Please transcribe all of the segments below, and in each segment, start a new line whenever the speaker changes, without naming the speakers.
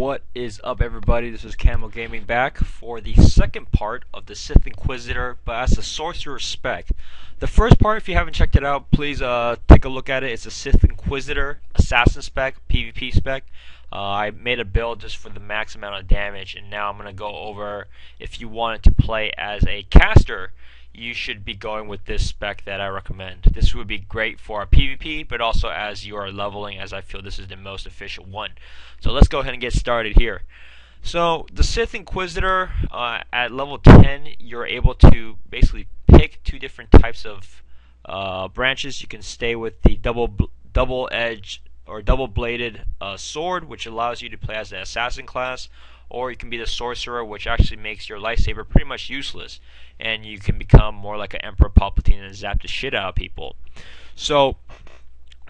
What is up, everybody? This is Camo Gaming back for the second part of the Sith Inquisitor, but as a sorcerer spec. The first part, if you haven't checked it out, please take a look at it. It's a Sith Inquisitor assassin spec, PvP spec. I made a build just for the max amount of damage, and now I'm going to go over if you wanted to play as a caster, you should be going with this spec that I recommend. This would be great for PvP, but also as you are leveling, as I feel this is the most efficient one. So let's go ahead and get started here. So the Sith Inquisitor, at level 10, you're able to basically pick two different types of branches. You can stay with the double-edged or double-bladed sword, which allows you to play as the assassin class, or you can be the sorcerer, which actually makes your lightsaber pretty much useless, and you can become more like an Emperor Palpatine and zap the shit out of people. So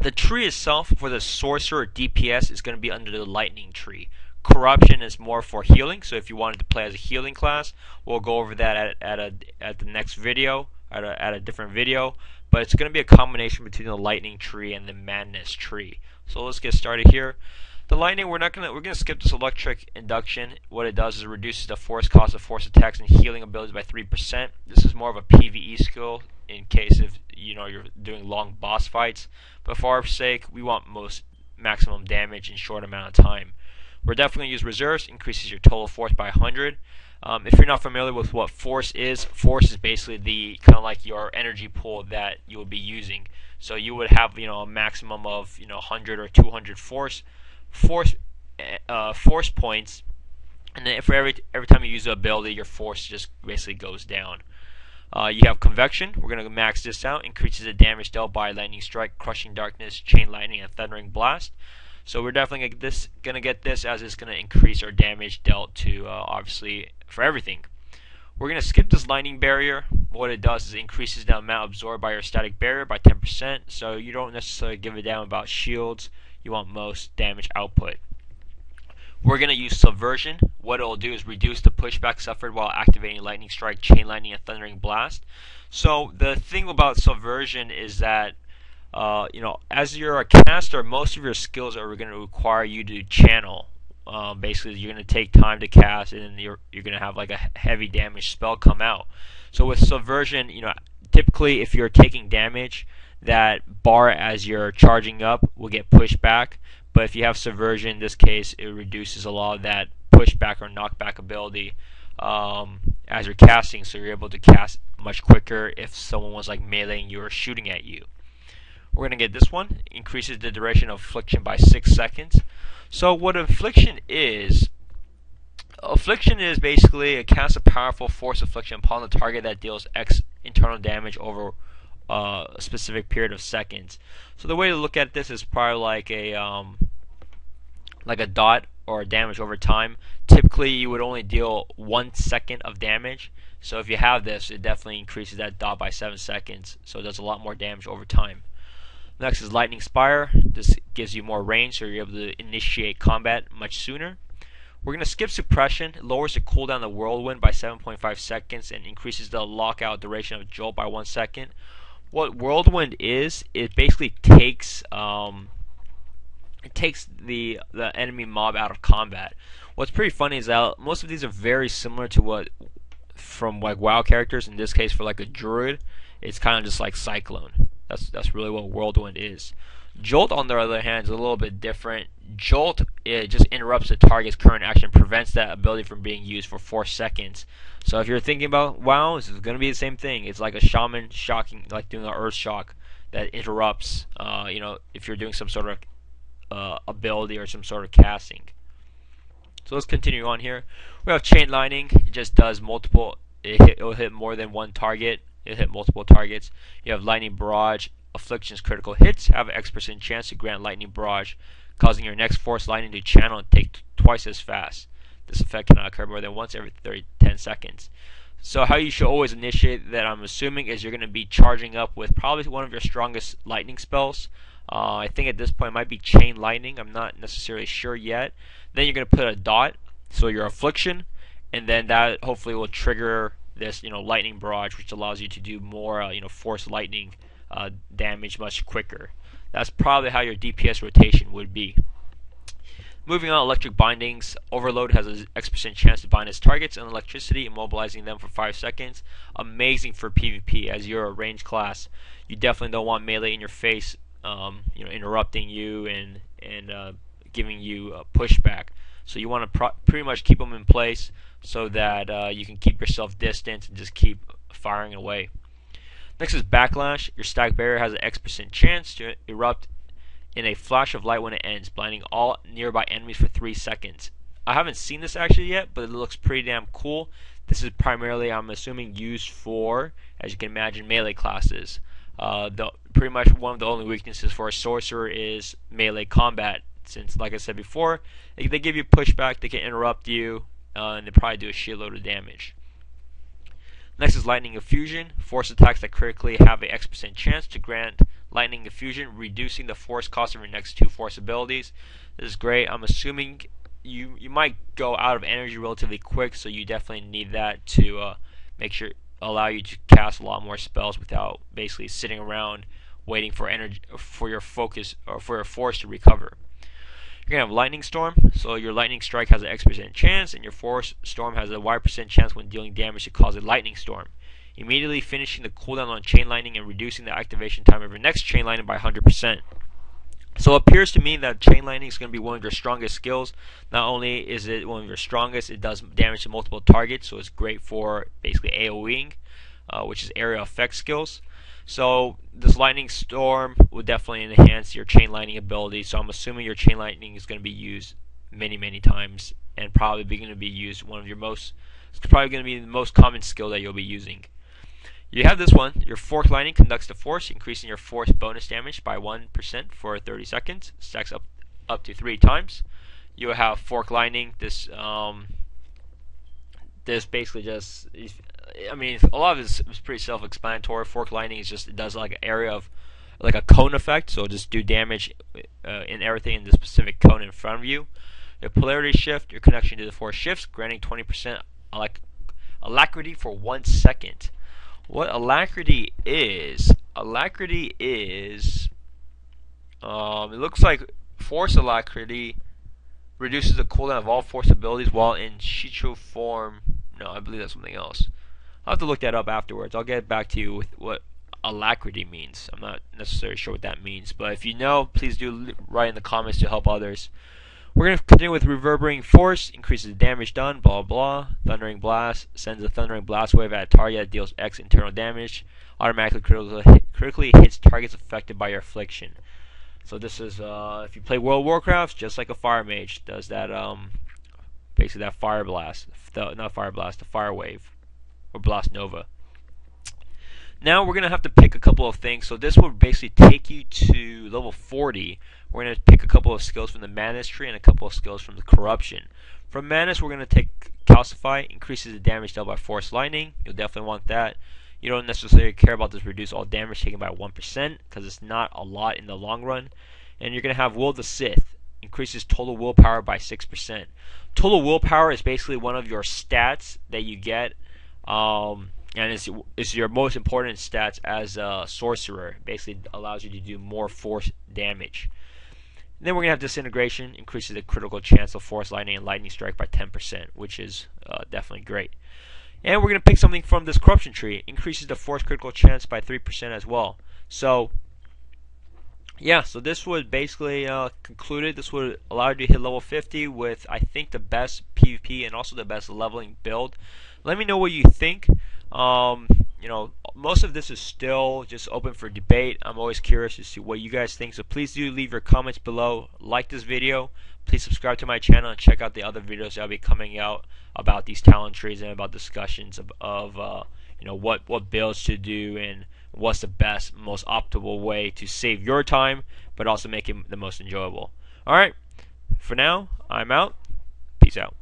the tree itself for the sorcerer DPS is going to be under the lightning tree. Corruption is more for healing, so if you wanted to play as a healing class, we'll go over that at the next video, at a different video. But it's going to be a combination between the lightning tree and the madness tree. So let's get started here. The lightning, we're gonna skip this electric induction. What it does is it reduces the force cost of force attacks and healing abilities by 3%. This is more of a PvE skill in case if you're doing long boss fights. But for our sake, we want maximum damage in short amount of time. We're definitely gonna use reserves. Increases your total force by 100. If you're not familiar with what force is basically the kind of like your energy pool that you will be using. So you would have a maximum of 100 or 200 force points, and then for every time you use the ability, your force just basically goes down. You have convection. We're going to max this out. Increases the damage dealt by lightning strike, crushing darkness, chain lightning, and thundering blast. So we're definitely going to get this as it's going to increase our damage dealt to obviously for everything. We're going to skip this lightning barrier. What it does is it increases the amount absorbed by your static barrier by 10%. So you don't necessarily give a damn about shields. You want most damage output. We're going to use subversion. What it will do is reduce the pushback suffered while activating lightning strike, chain lightning, and thundering blast. So the thing about subversion is that as you're a caster, most of your skills are going to require you to channel. Basically, you're going to take time to cast, and then you're going to have like a heavy damage spell come out. So with subversion, typically if you're taking damage, that bar as you're charging up will get pushed back. But if you have subversion, in this case, it reduces a lot of that pushback or knockback ability as you're casting, so you're able to cast much quicker if someone was like meleeing you or shooting at you. We're going to get this one. Increases the duration of affliction by 6 seconds. So what affliction is basically a cast of powerful force affliction upon the target that deals X internal damage over a specific period of seconds. So the way to look at this is probably like a dot or damage over time. Typically you would only deal 1 second of damage. So if you have this, it definitely increases that dot by 7 seconds. So it does a lot more damage over time. Next is Lightning Spire. This gives you more range, so you're able to initiate combat much sooner. We're going to skip Suppression. It lowers the cooldown of the Whirlwind by 7.5 seconds and increases the lockout duration of Jolt by 1 second. What Whirlwind is, it basically takes the enemy mob out of combat. What's pretty funny is that most of these are very similar to what from like WoW characters. In this case, for like a druid, it's kind of just like Cyclone. That's really what Whirlwind is. Jolt, on the other hand, is a little bit different. Jolt, it just interrupts the target's current action, prevents that ability from being used for 4 seconds. So if you're thinking about WoW, this is going to be the same thing. It's like a shaman shocking, like doing an earth shock that interrupts, if you're doing some sort of ability or some sort of casting. So let's continue on here. We have chain lightning. It just does multiple. It'll hit more than one target. It'll hit multiple targets. You have lightning barrage. Affliction's critical hits have an X% chance to grant lightning barrage, causing your next force lightning to channel and take twice as fast. This effect cannot occur more than once every 10 seconds. So how you should always initiate that, I'm assuming, is you're going to be charging up with probably one of your strongest lightning spells. I think at this point it might be chain lightning. I'm not necessarily sure yet. Then you're going to put a dot, so your affliction, and then that hopefully will trigger this lightning barrage, which allows you to do more force lightning damage much quicker. That's probably how your DPS rotation would be. Moving on, electric bindings. Overload has an X% chance to bind its targets and electricity, immobilizing them for 5 seconds. Amazing for PvP, as you're a ranged class. You definitely don't want melee in your face, interrupting you and giving you pushback. So you want to pretty much keep them in place so that you can keep yourself distant and just keep firing away. Next is backlash. Your stack barrier has an X% chance to erupt in a flash of light when it ends, blinding all nearby enemies for 3 seconds. I haven't seen this actually yet, but it looks pretty damn cool. This is primarily, I'm assuming, used for, as you can imagine, melee classes. Pretty much one of the only weaknesses for a sorcerer is melee combat, since, like I said before, they give you pushback, they can interrupt you, and they probably do a shitload of damage. Next is lightning effusion. Force attacks that critically have a X% chance to grant lightning effusion, reducing the force cost of your next 2 force abilities. This is great. I'm assuming you might go out of energy relatively quick, so you definitely need that to allow you to cast a lot more spells without basically sitting around waiting for energy for your focus or for your force to recover. You're going to have Lightning Storm, so your Lightning Strike has an X% chance, and your Force Storm has a Y% chance when dealing damage to cause a Lightning Storm, immediately finishing the cooldown on Chain Lightning and reducing the activation time of your next Chain Lightning by 100%. So it appears to me that Chain Lightning is going to be one of your strongest skills. Not only is it one of your strongest, it does damage to multiple targets, so it's great for basically AoEing, which is area effect skills. So this Lightning Storm would definitely enhance your Chain Lightning ability. So I'm assuming your Chain Lightning is going to be used many times, and probably going to be used it's probably going to be the most common skill that you'll be using. You have this one. Your Fork Lightning conducts the force, increasing your force bonus damage by 1% for 30 seconds. Stacks up to 3 times. You have Fork Lightning. This basically just, I mean, a lot of it is pretty self-explanatory. Fork Lightning is just, it does like an area of, like a cone effect, so just do damage in everything in the specific cone in front of you. Your Polarity Shift, your connection to the force shifts, granting 20% alacrity for 1 second. What alacrity is, it looks like force alacrity reduces the cooldown of all force abilities while in Shicho form. No, I believe that's something else. I'll have to look that up afterwards. I'll get back to you with what alacrity means. I'm not necessarily sure what that means, but if you know, please do write in the comments to help others. We're going to continue with Reverberating Force, increases the damage done, blah blah. Thundering Blast, sends a Thundering Blast wave at a target that deals X internal damage, automatically critically hits targets affected by your affliction. So this is, if you play World of Warcraft, just like a Fire Mage, does that, basically that Fire Blast, not Fire Blast, the Fire Wave, or Blast Nova. Now we're going to have to pick a couple of things. So this will basically take you to level 40. We're going to pick a couple of skills from the Manus tree and a couple of skills from the Corruption. From Manus, we're going to take Calcify, increases the damage dealt by Force Lightning. You'll definitely want that. You don't necessarily care about this reduce all damage taken by 1% because it's not a lot in the long run. And you're going to have Will of the Sith, increases total willpower by 6%. Total willpower is basically one of your stats that you get, and it's your most important stats as a sorcerer. Basically allows you to do more force damage. And then we're going to have Disintegration, increases the critical chance of Force Lightning and Lightning Strike by 10%, which is definitely great. And we're going to pick something from this Corruption tree, increases the Force critical chance by 3% as well. So yeah, so this would basically conclude it. This would allow you to hit level 50 with, I think, the best PvP and also the best leveling build. Let me know what you think. Most of this is still just open for debate. I'm always curious to see what you guys think. So please do leave your comments below. Like this video. Please subscribe to my channel and check out the other videos that will be coming out about these talent trees and about discussions of what builds to do and what's the best, most optimal way to save your time, but also make it the most enjoyable. Alright, for now, I'm out. Peace out.